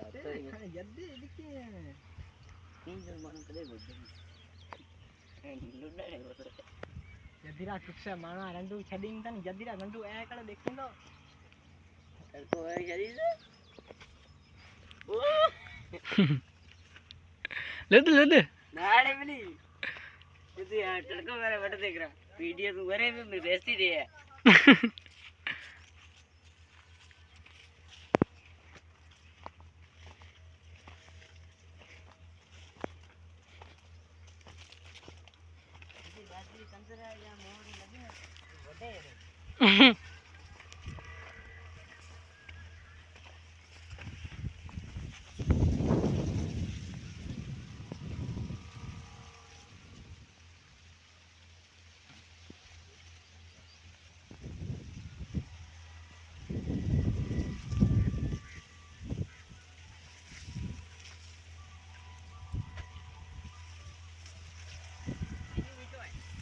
जल्दी दिखती है तीन जो मन करे बोल दे लुड़ा नहीं बोल जदीरा कुछ माना रंडू छडिंग तन जदीरा रंडू ए कड़े देखिंदो तड़को है शरीर ओ ले नाड़े मिली तू यार तड़को मेरे बट देख रहा वीडियो तू करे में बेइज्जती दे है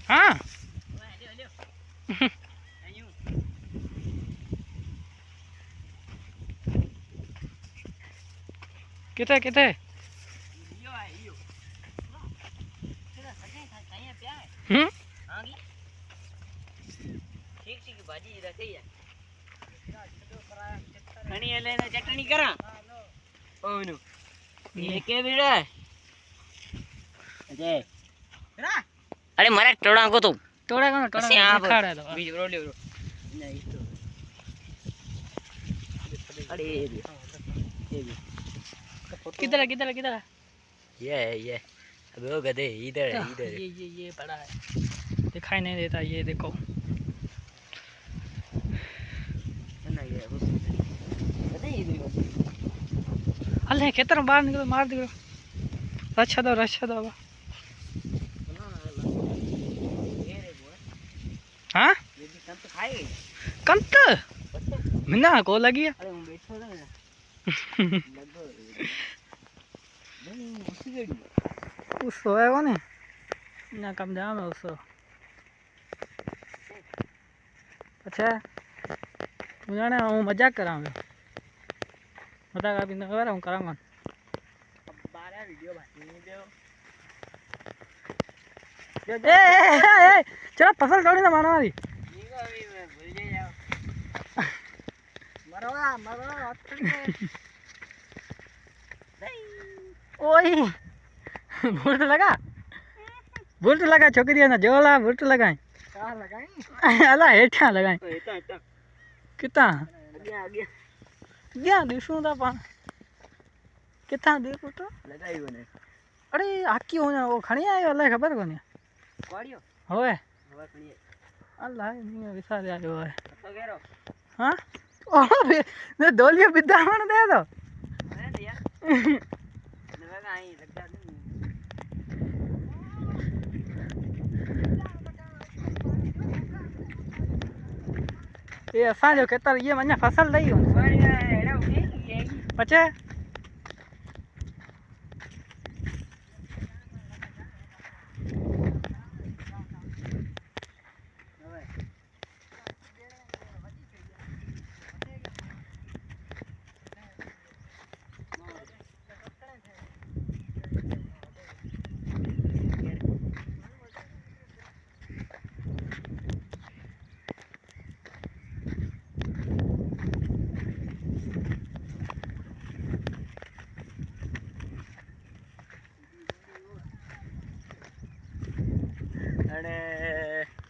हाँ किथे किथे चटनी करा ओनु ये के बीड़ा अजय अरे मारे टोड़ा को तो टोड़ा दिखाड़ा तो बीज रो ले रो नहीं तो अरे ये भी किधर है ये अब वो गधे इधर है इधर ये बड़ा है दिखाई नहीं देता ये देखो ना ये उस गधे इधर अल्ले खेतर में बाहर निकलो मार दो रक्षा दो हाँ ये भी कंत खाए कंत मिना को लगी है अरे मैं बैठो ना लगो नहीं उसी गड़ी उस सोए को नहीं ना कम जाम है उसो अच्छा तू जाने हूँ मजाक कराऊंगा मजाक अभी न कर हूँ कराऊंगा 12 वीडियो बाकी नहीं दो ए चलो फसल थोड़ी ना मारो हमारी ठीक है अभी मैं भूल जाओ मरो ओए बुलट लगा छोकरी ना जोला बुलट लगाए कहां लगाई अला हेठा लगाए एटा कितना आगे गया दिसू ता पण कितना देखो तो लगाई बने अरे आकी हो वो खणी आयो अल्लाह खबर कोनी कोड़ियो होए हवा खणी अल्लाह नहीं विसार आयो है तो घेरो हां ओ ने दोलियो बिदामण दे दो अरे यार नवा आई लगदा नहीं ये असा जो खेतर ये मन्या फसल लई हो बढ़िया एड़ा उठी ये पचे अरे